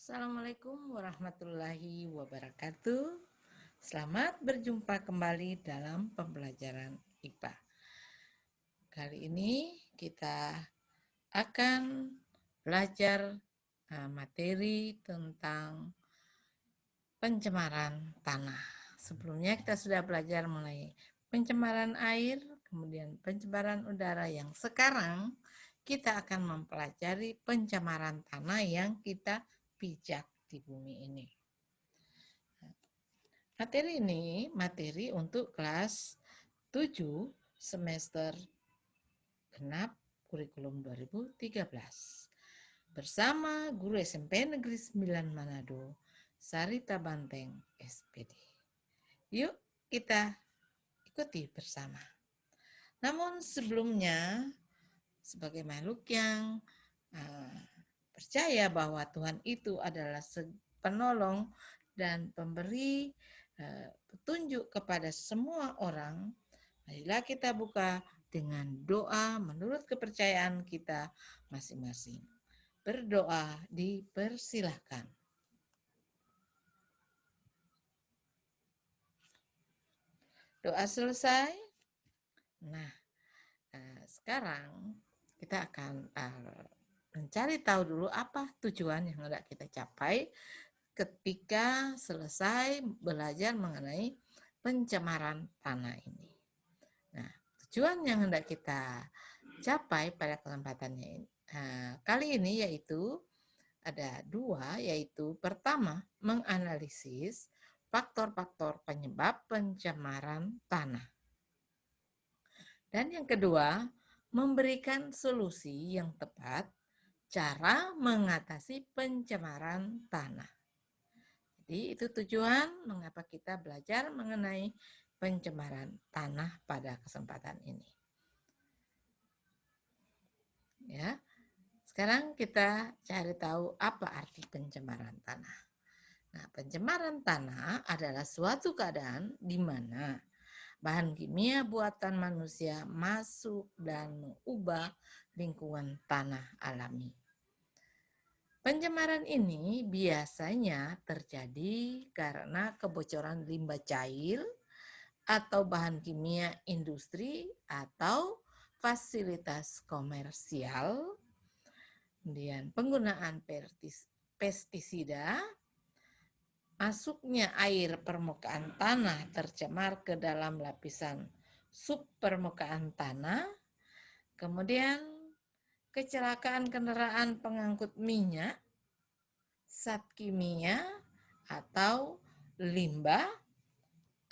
Assalamualaikum warahmatullahi wabarakatuh. Selamat berjumpa kembali dalam pembelajaran IPA. Kali ini kita akan belajar materi tentang pencemaran tanah. Sebelumnya kita sudah belajar mengenai pencemaran air, kemudian pencemaran udara, yang sekarang kita akan mempelajari pencemaran tanah yang kita pijak di bumi ini. Materi ini materi untuk kelas 7 semester genap kurikulum 2013. Bersama guru SMP Negeri 9 Manado, Sarita Banteng, SPD. Yuk kita ikuti bersama. Namun sebelumnya, sebagai makhluk yang percaya bahwa Tuhan itu adalah penolong dan pemberi petunjuk kepada semua orang, marilah kita buka dengan doa menurut kepercayaan kita masing-masing. Berdoa dipersilahkan. Doa selesai. Nah, sekarang kita akan mencari tahu dulu apa tujuan yang hendak kita capai ketika selesai belajar mengenai pencemaran tanah ini. Nah, tujuan yang hendak kita capai pada kesempatannya kali ini yaitu ada dua, yaitu pertama, menganalisis faktor-faktor penyebab pencemaran tanah. Dan yang kedua, memberikan solusi yang tepat cara mengatasi pencemaran tanah. Jadi itu tujuan mengapa kita belajar mengenai pencemaran tanah pada kesempatan ini. Ya. Sekarang kita cari tahu apa arti pencemaran tanah. Nah, pencemaran tanah adalah suatu keadaan di mana bahan kimia buatan manusia masuk dan mengubah lingkungan tanah alami. Pencemaran ini biasanya terjadi karena kebocoran limbah cair atau bahan kimia industri atau fasilitas komersial, kemudian penggunaan pestisida, masuknya air permukaan tanah tercemar ke dalam lapisan subpermukaan tanah, kemudian kecelakaan kendaraan pengangkut minyak, zat kimia atau limbah,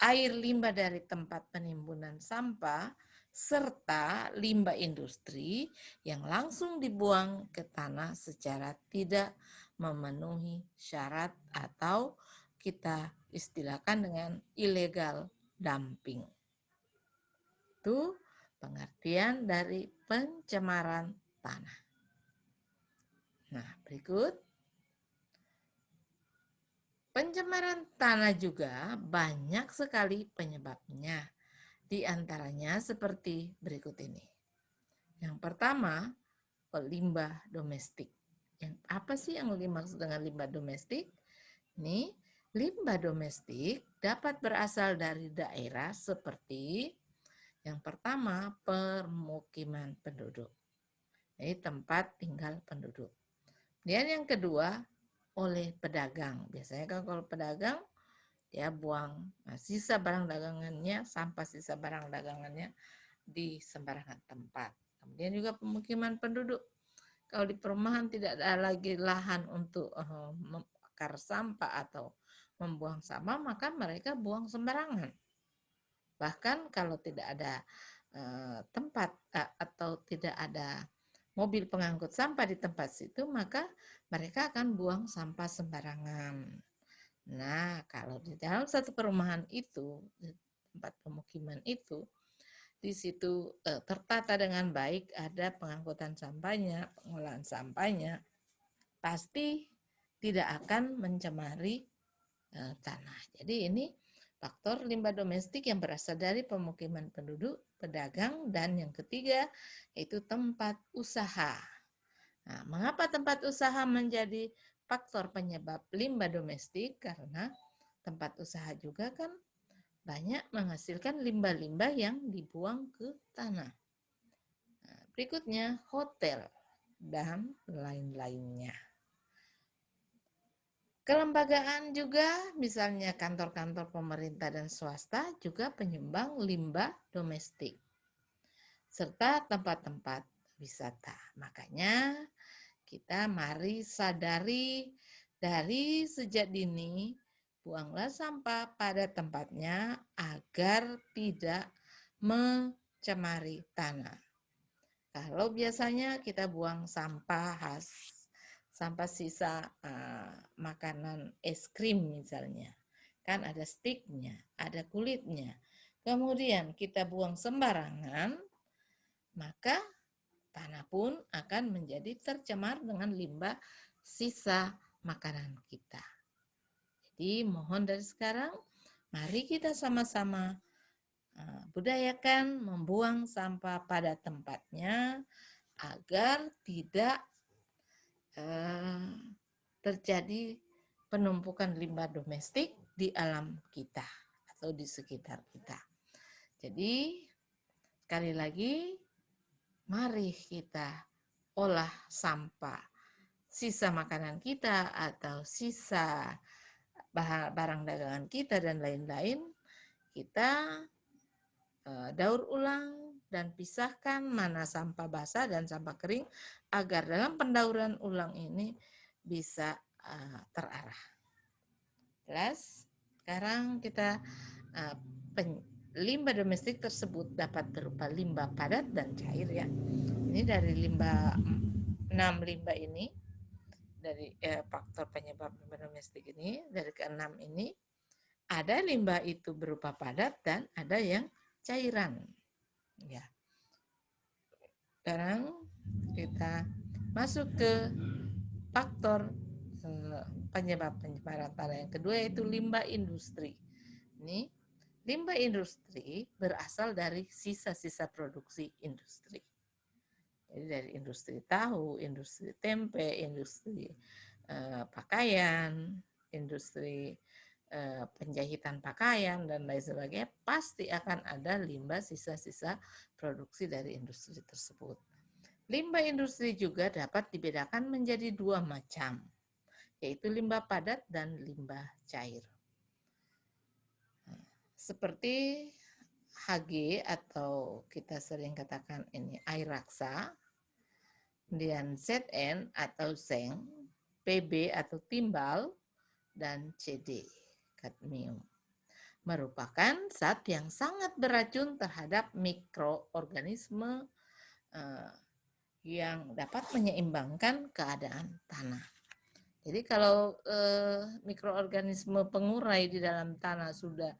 air limbah dari tempat penimbunan sampah, serta limbah industri yang langsung dibuang ke tanah secara tidak memenuhi syarat atau kita istilahkan dengan illegal dumping. Itu pengertian dari pencemaran tanah. Nah, berikut. Pencemaran tanah juga banyak sekali penyebabnya. Di antaranya seperti berikut ini. Yang pertama, limbah domestik. Yang apa sih yang dimaksud dengan limbah domestik? Ini limbah domestik dapat berasal dari daerah seperti yang pertama, permukiman penduduk. Jadi tempat tinggal penduduk. Dan yang kedua, oleh pedagang. Biasanya kan kalau pedagang dia buang sisa barang dagangannya, sampah sisa barang dagangannya di sembarangan tempat. Kemudian juga pemukiman penduduk. Kalau di perumahan tidak ada lagi lahan untuk membakar sampah atau membuang sampah, maka mereka buang sembarangan. Bahkan kalau tidak ada tempat atau tidak ada mobil pengangkut sampah di tempat situ, maka mereka akan buang sampah sembarangan. Nah, kalau di dalam satu perumahan itu, di tempat pemukiman itu, di situ tertata dengan baik, ada pengangkutan sampahnya, pengolahan sampahnya, pasti tidak akan mencemari tanah. Jadi ini faktor limbah domestik yang berasal dari pemukiman penduduk, pedagang, dan yang ketiga yaitu tempat usaha. Nah, mengapa tempat usaha menjadi faktor penyebab limbah domestik karena tempat usaha juga kan banyak menghasilkan limbah-limbah yang dibuang ke tanah. Nah, berikutnya hotel dan lain-lainnya. Kelembagaan juga, misalnya kantor-kantor pemerintah dan swasta juga penyumbang limbah domestik, serta tempat-tempat wisata. Makanya kita mari sadari dari sejak dini, buanglah sampah pada tempatnya agar tidak mencemari tanah. Kalau biasanya kita buang sampah sampah sisa makanan es krim misalnya, kan ada stiknya, ada kulitnya. Kemudian kita buang sembarangan, maka tanah pun akan menjadi tercemar dengan limbah sisa makanan kita. Jadi mohon dari sekarang, mari kita sama-sama budayakan membuang sampah pada tempatnya agar tidak terjadi penumpukan limbah domestik di alam kita atau di sekitar kita. Jadi sekali lagi, mari kita olah sampah sisa makanan kita atau sisa barang dagangan kita dan lain-lain, kita daur ulang dan pisahkan mana sampah basah dan sampah kering agar dalam pendauran ulang ini bisa terarah. Jelas? Sekarang kita limbah domestik tersebut dapat berupa limbah padat dan cair ya. Ini dari limbah 6 limbah ini, dari faktor penyebab limbah domestik ini, dari ke-6 ini, ada limbah itu berupa padat dan ada yang cairan. Ya. Sekarang kita masuk ke faktor penyebab pencemaran tanah yang kedua, yaitu limbah industri. Ini limbah industri berasal dari sisa-sisa produksi industri. Jadi dari industri tahu, industri tempe, industri pakaian, industri penjahitan pakaian dan lain sebagainya, pasti akan ada limbah sisa-sisa produksi dari industri tersebut. Limbah industri juga dapat dibedakan menjadi 2 macam, yaitu limbah padat dan limbah cair. Seperti Hg atau kita sering katakan ini air raksa, kemudian Zn atau seng, Pb atau timbal, dan Cd, kadmium. Merupakan zat yang sangat beracun terhadap mikroorganisme yang dapat menyeimbangkan keadaan tanah. Jadi kalau mikroorganisme pengurai di dalam tanah sudah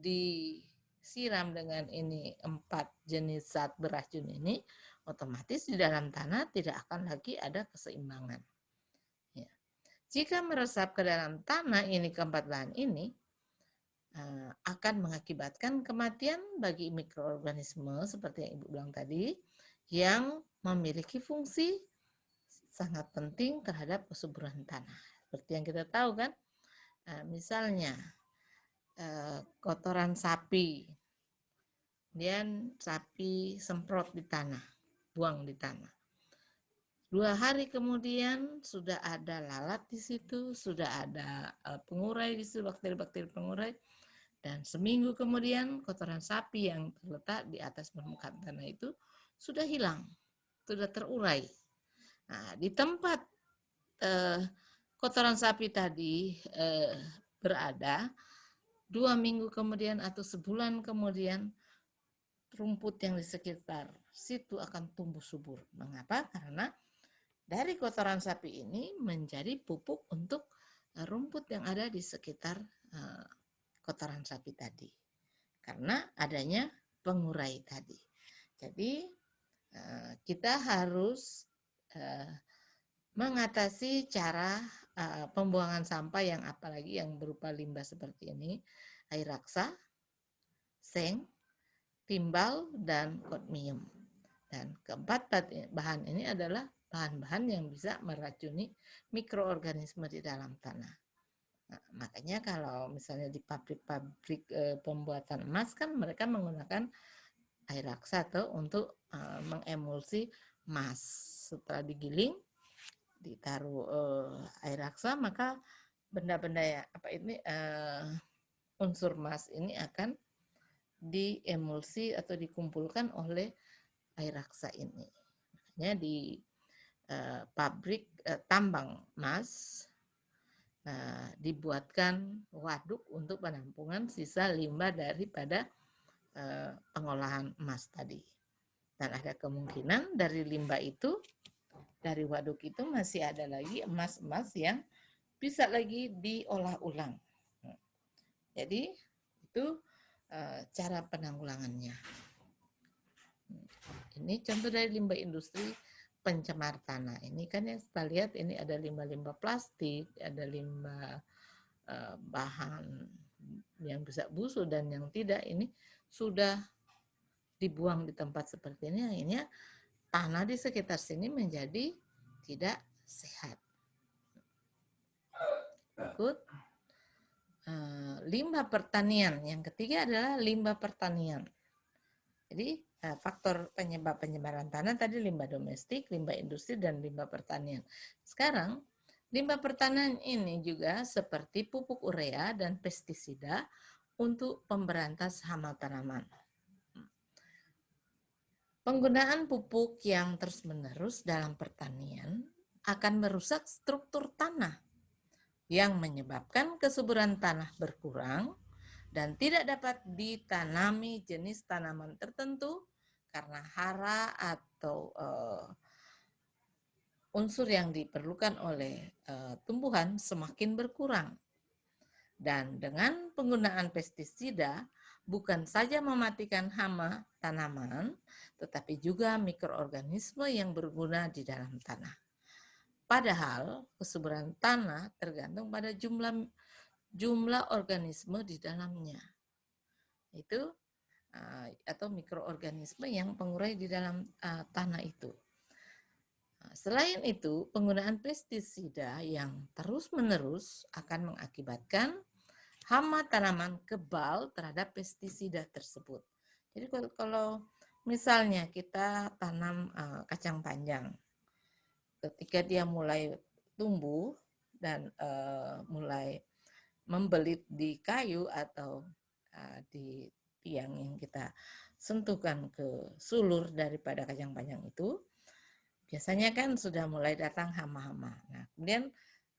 disiram dengan ini 4 jenis zat beracun ini, otomatis di dalam tanah tidak akan lagi ada keseimbangan. Ya. Jika meresap ke dalam tanah ini keempat bahan ini, akan mengakibatkan kematian bagi mikroorganisme seperti yang Ibu bilang tadi, yang memiliki fungsi sangat penting terhadap kesuburan tanah. Seperti yang kita tahu kan, misalnya kotoran sapi, kemudian sapi semprot di tanah, buang di tanah. 2 hari kemudian sudah ada lalat di situ, sudah ada pengurai di situ, bakteri-bakteri pengurai, dan seminggu kemudian kotoran sapi yang terletak di atas permukaan tanah itu sudah hilang, sudah terurai. Nah, di tempat kotoran sapi tadi berada, 2 minggu kemudian atau sebulan kemudian, rumput yang di sekitar situ akan tumbuh subur. Mengapa? Karena dari kotoran sapi ini menjadi pupuk untuk rumput yang ada di sekitar kotoran sapi tadi. Karena adanya pengurai tadi. Jadi kita harus mengatasi cara pembuangan sampah yang apalagi yang berupa limbah seperti ini, air raksa, seng, timbal, dan kadmium. Dan keempat bahan ini adalah bahan-bahan yang bisa meracuni mikroorganisme di dalam tanah. Nah, makanya kalau misalnya di pabrik-pabrik pembuatan emas kan mereka menggunakan air raksa untuk mengemulsi emas. Setelah digiling, ditaruh air raksa, maka benda-benda ya unsur emas ini akan diemulsi atau dikumpulkan oleh air raksa ini. Makanya di pabrik tambang emas dibuatkan waduk untuk penampungan sisa limbah daripada pengolahan emas tadi. Dan ada kemungkinan dari limbah itu, dari waduk itu masih ada lagi emas-emas yang bisa lagi diolah ulang. Jadi itu cara penanggulangannya. Ini contoh dari limbah industri pencemar tanah. Ini kan yang kita lihat ini ada limbah-limbah plastik, ada limbah bahan yang bisa busuk dan yang tidak, ini sudah dibuang di tempat seperti ini, akhirnya tanah di sekitar sini menjadi tidak sehat. Berikut limbah pertanian. Yang ketiga adalah limbah pertanian. Jadi faktor penyebab penyebaran tanah tadi limbah domestik, limbah industri, dan limbah pertanian. Sekarang limbah pertanian ini juga seperti pupuk urea dan pestisida untuk pemberantas hama tanaman. Penggunaan pupuk yang terus-menerus dalam pertanian akan merusak struktur tanah yang menyebabkan kesuburan tanah berkurang dan tidak dapat ditanami jenis tanaman tertentu karena hara atau unsur yang diperlukan oleh tumbuhan semakin berkurang. Dan dengan penggunaan pestisida bukan saja mematikan hama tanaman, tetapi juga mikroorganisme yang berguna di dalam tanah. Padahal kesuburan tanah tergantung pada jumlah organisme di dalamnya. Itu atau mikroorganisme yang pengurai di dalam tanah itu. Selain itu, penggunaan pestisida yang terus-menerus akan mengakibatkan hama tanaman kebal terhadap pestisida tersebut. Jadi kalau misalnya kita tanam kacang panjang, ketika dia mulai tumbuh dan mulai membelit di kayu atau di tiang yang kita sentuhkan ke sulur daripada kacang panjang itu, biasanya kan sudah mulai datang hama-hama. Nah, kemudian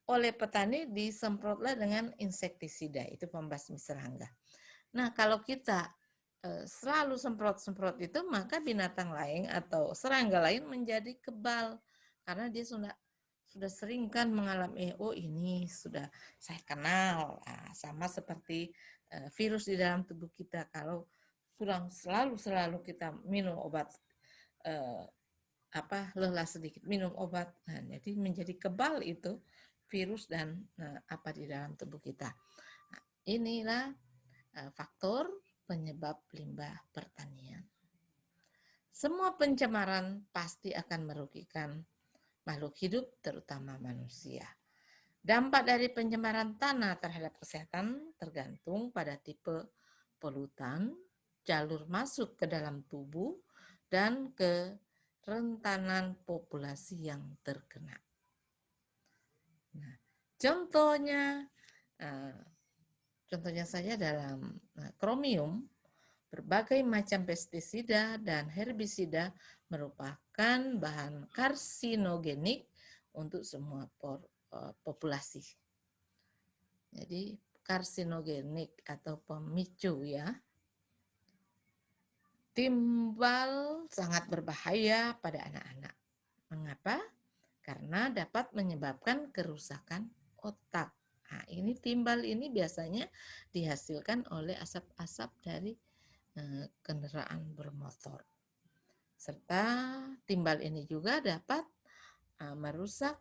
oleh petani disemprotlah dengan insektisida, itu pembasmi serangga. Nah, kalau kita selalu semprot-semprot itu, maka binatang lain atau serangga lain menjadi kebal karena dia sudah sering kan mengalami, oh ini sudah saya kenal. Nah, sama seperti virus di dalam tubuh kita, kalau selalu kita minum obat lelah sedikit minum obat, nah, jadi menjadi kebal itu virus dan apa di dalam tubuh kita. Nah, inilah faktor penyebab limbah pertanian. Semua pencemaran pasti akan merugikan makhluk hidup, terutama manusia. Dampak dari pencemaran tanah terhadap kesehatan tergantung pada tipe polutan, jalur masuk ke dalam tubuh, dan kerentanan populasi yang terkena. Nah, contohnya saja dalam kromium, berbagai macam pestisida dan herbisida merupakan bahan karsinogenik untuk semua populasi. Jadi karsinogenik atau pemicu ya. Timbal sangat berbahaya pada anak-anak. Mengapa? Karena dapat menyebabkan kerusakan otak. Nah, ini timbal ini biasanya dihasilkan oleh asap-asap dari kendaraan bermotor. Serta timbal ini juga dapat merusak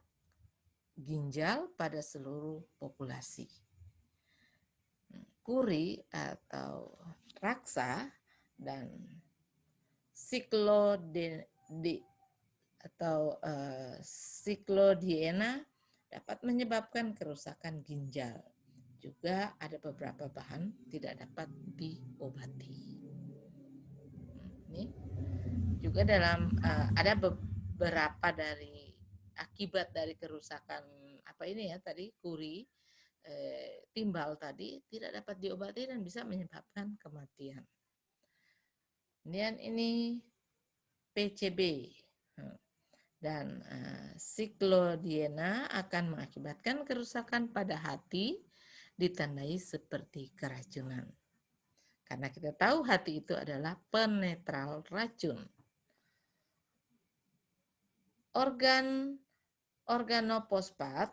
ginjal pada seluruh populasi. Kuri atau raksa dan atau siklodiena dapat menyebabkan kerusakan ginjal. Juga ada beberapa bahan tidak dapat diobati. Ini juga dalam ada beberapa dari akibat dari kerusakan apa ini ya tadi kuri timbal tadi tidak dapat diobati dan bisa menyebabkan kematian. Kemudian ini PCB dan siklodiena akan mengakibatkan kerusakan pada hati ditandai seperti keracunan. Karena kita tahu hati itu adalah penetral racun. Organofosfat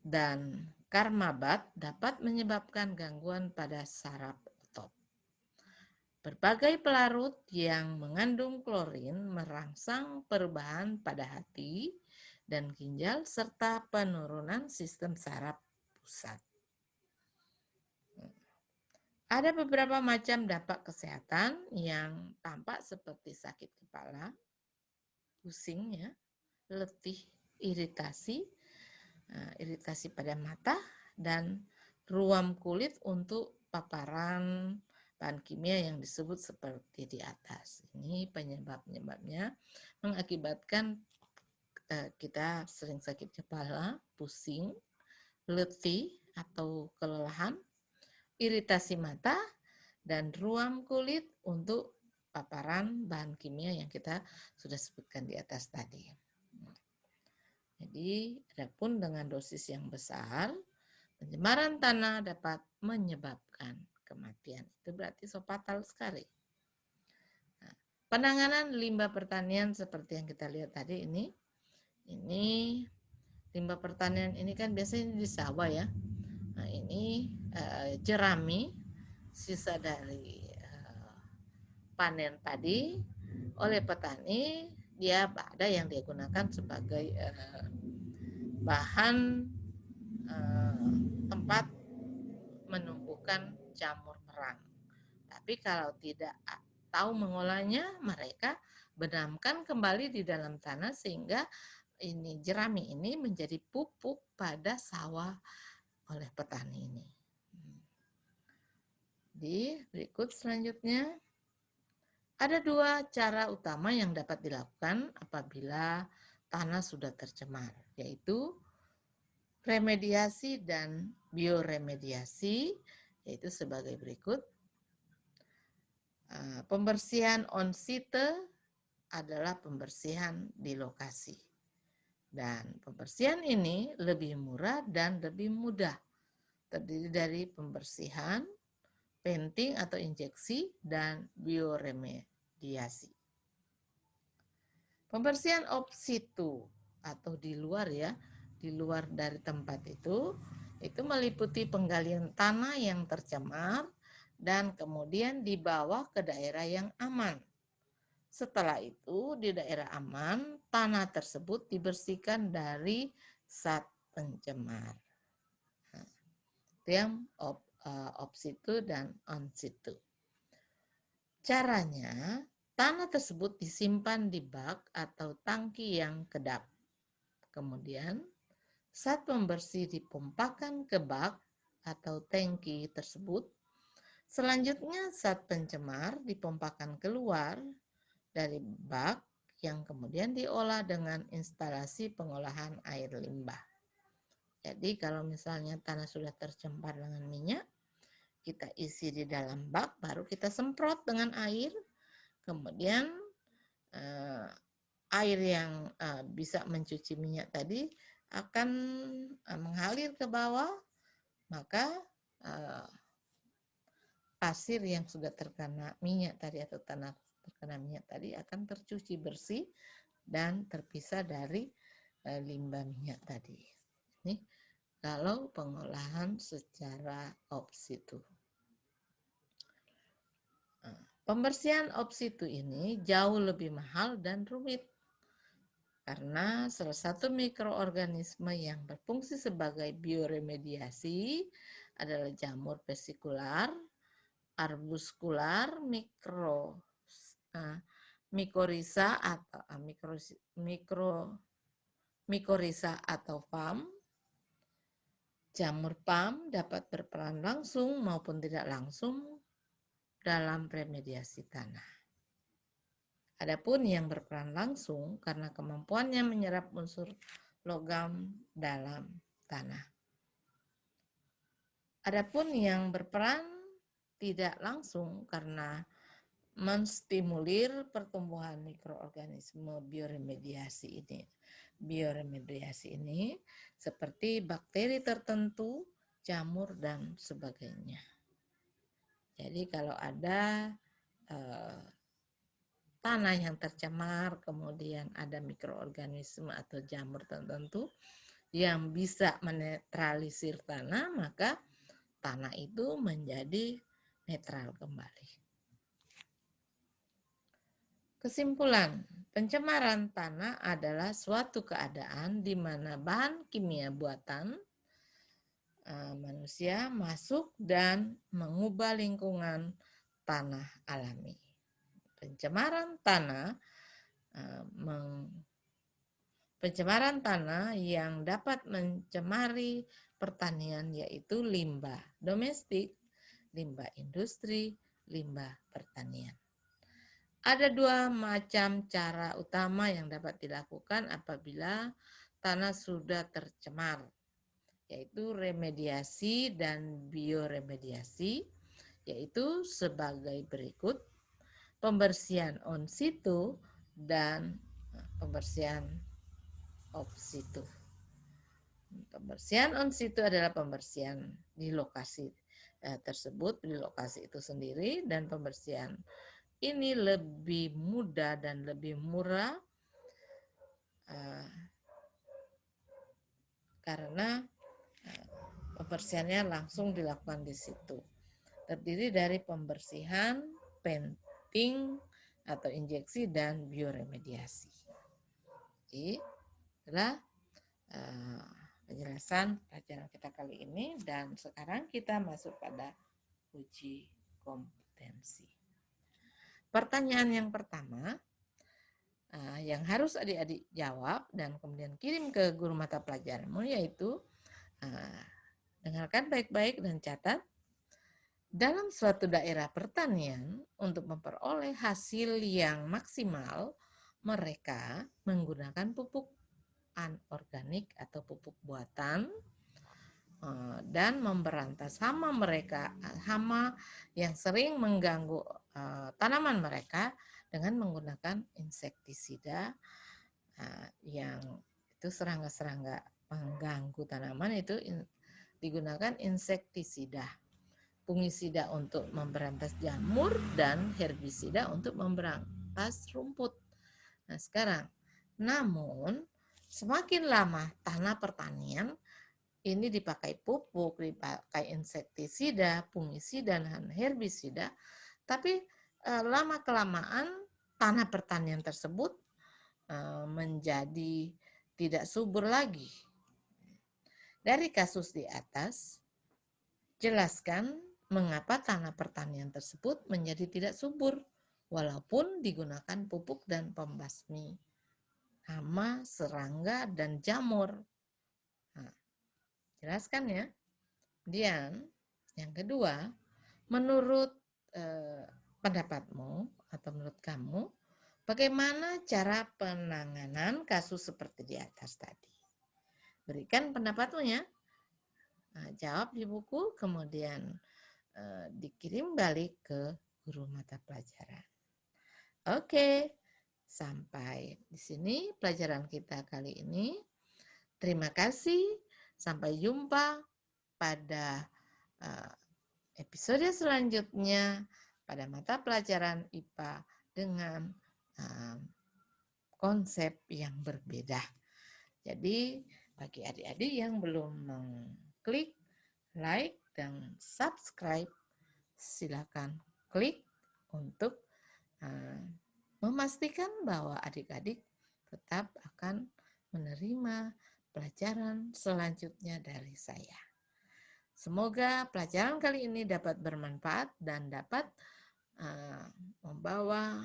dan karmabat dapat menyebabkan gangguan pada saraf otot. Berbagai pelarut yang mengandung klorin merangsang perubahan pada hati dan ginjal serta penurunan sistem saraf pusat. Ada beberapa macam dampak kesehatan yang tampak seperti sakit kepala, pusing ya, letih, iritasi pada mata, dan ruam kulit untuk paparan bahan kimia yang disebut seperti di atas. Ini penyebab-penyebabnya mengakibatkan kita sering sakit kepala, pusing, letih atau kelelahan, iritasi mata, dan ruam kulit untuk paparan bahan kimia yang kita sudah sebutkan di atas tadi. Jadi, adapun dengan dosis yang besar, pencemaran tanah dapat menyebabkan kematian. Itu berarti fatal sekali. Nah, penanganan limbah pertanian seperti yang kita lihat tadi ini limbah pertanian ini kan biasanya di sawah ya. Nah, ini jerami sisa dari panen tadi oleh petani, dia ada yang dia gunakan sebagai bahan tempat menumbuhkan jamur merang. Tapi kalau tidak tahu mengolahnya, mereka benamkan kembali di dalam tanah sehingga ini jerami ini menjadi pupuk pada sawah oleh petani ini. Di berikut selanjutnya, ada dua cara utama yang dapat dilakukan apabila tanah sudah tercemar, yaitu remediasi dan bioremediasi, yaitu sebagai berikut. Pembersihan on site adalah pembersihan di lokasi. Dan pembersihan ini lebih murah dan lebih mudah. Terdiri dari pembersihan, painting atau injeksi, dan bioremediasi. Pembersihan off situ atau di luar ya, di luar dari tempat itu meliputi penggalian tanah yang tercemar dan kemudian dibawa ke daerah yang aman. Setelah itu di daerah aman, tanah tersebut dibersihkan dari zat pencemar. Nah, itu yang off situ dan on situ. Caranya, tanah tersut disimpan di bak atau tangki yang kedap. Kemudian, saat pembersih dipompakan ke bak atau tangki tersebut. Selanjutnya, saat pencemar dipompakan keluar dari bak yang kemudian diolah dengan instalasi pengolahan air limbah. Jadi kalau misalnya tanah sudah tercemar dengan minyak, kita isi di dalam bak, baru kita semprot dengan air. Kemudian air yang bisa mencuci minyak tadi akan mengalir ke bawah, maka pasir yang sudah terkena minyak tadi atau tanah terkena minyak tadi akan tercuci bersih dan terpisah dari limbah minyak tadi. Ini kalau pengolahan secara off situ. Pembersihan off situ ini jauh lebih mahal dan rumit karena salah satu mikroorganisme yang berfungsi sebagai bioremediasi adalah jamur vesikular, arbuskular, mikorisa atau mikorisa atau PAM. Jamur PAM dapat berperan langsung maupun tidak langsung dalam remediasi tanah. Adapun yang berperan langsung karena kemampuannya menyerap unsur logam dalam tanah. Adapun yang berperan tidak langsung karena menstimulir pertumbuhan mikroorganisme bioremediasi ini seperti bakteri tertentu, jamur dan sebagainya. Jadi kalau ada tanah yang tercemar, kemudian ada mikroorganisme atau jamur tertentu yang bisa menetralisir tanah, maka tanah itu menjadi netral kembali. Kesimpulan, pencemaran tanah adalah suatu keadaan di mana bahan kimia buatan manusia masuk dan mengubah lingkungan tanah alami. Pencemaran tanah yang dapat mencemari pertanian yaitu limbah domestik, limbah industri, limbah pertanian. Ada dua macam cara utama yang dapat dilakukan apabila tanah sudah tercemar, yaitu remediasi dan bioremediasi, yaitu sebagai berikut: pembersihan on situ dan pembersihan off situ. Pembersihan on situ adalah pembersihan di lokasi tersebut, di lokasi itu sendiri, dan pembersihan ini lebih mudah dan lebih murah karena pembersihannya langsung dilakukan di situ. Terdiri dari pembersihan, painting atau injeksi, dan bioremediasi. Jadi, itulah penjelasan pelajaran kita kali ini, dan sekarang kita masuk pada uji kompetensi. Pertanyaan yang pertama yang harus adik-adik jawab dan kemudian kirim ke guru mata pelajaranmu, yaitu dengarkan baik-baik dan catat. Dalam suatu daerah pertanian, untuk memperoleh hasil yang maksimal, mereka menggunakan pupuk anorganik atau pupuk buatan dan memberantas hama yang sering mengganggu tanaman mereka dengan menggunakan insektisida yang itu serangga-serangga mengganggu tanaman itu digunakan insektisida, fungisida untuk memberantas jamur, dan herbisida untuk memberantas rumput. Nah sekarang, namun semakin lama tanah pertanian ini dipakai pupuk, dipakai insektisida, fungisida, dan herbisida, tapi lama-kelamaan tanah pertanian tersebut menjadi tidak subur lagi. Dari kasus di atas, jelaskan mengapa tanah pertanian tersebut menjadi tidak subur, walaupun digunakan pupuk dan pembasmi hama, serangga, dan jamur. Jelaskan ya. Kemudian yang kedua, menurut pendapatmu atau menurut kamu, bagaimana cara penanganan kasus seperti di atas tadi? Berikan pendapatmu ya. Jawab di buku, kemudian dikirim balik ke guru mata pelajaran. Oke, sampai di sini pelajaran kita kali ini. Terima kasih. Sampai jumpa pada episode selanjutnya pada mata pelajaran IPA dengan konsep yang berbeda. Jadi bagi adik-adik yang belum mengklik like dan subscribe, silakan klik untuk memastikan bahwa adik-adik tetap akan menerima pelajaran selanjutnya dari saya. Semoga pelajaran kali ini dapat bermanfaat dan dapat membawa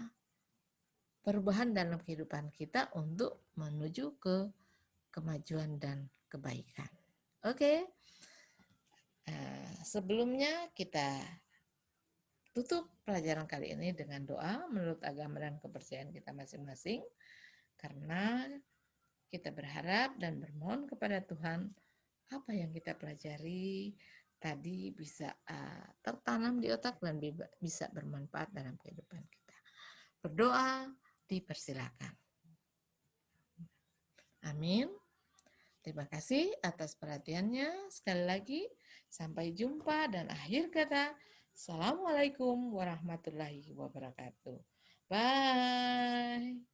perubahan dalam kehidupan kita untuk menuju ke kemajuan dan kebaikan. Oke, sebelumnya kita tutup pelajaran kali ini dengan doa menurut agama dan kepercayaan kita masing-masing, karena kita berharap dan bermohon kepada Tuhan apa yang kita pelajari tadi bisa tertanam di otak dan bisa bermanfaat dalam kehidupan kita. Berdoa dipersilakan. Amin. Terima kasih atas perhatiannya. Sekali lagi, sampai jumpa dan akhir kata, Assalamualaikum warahmatullahi wabarakatuh. Bye.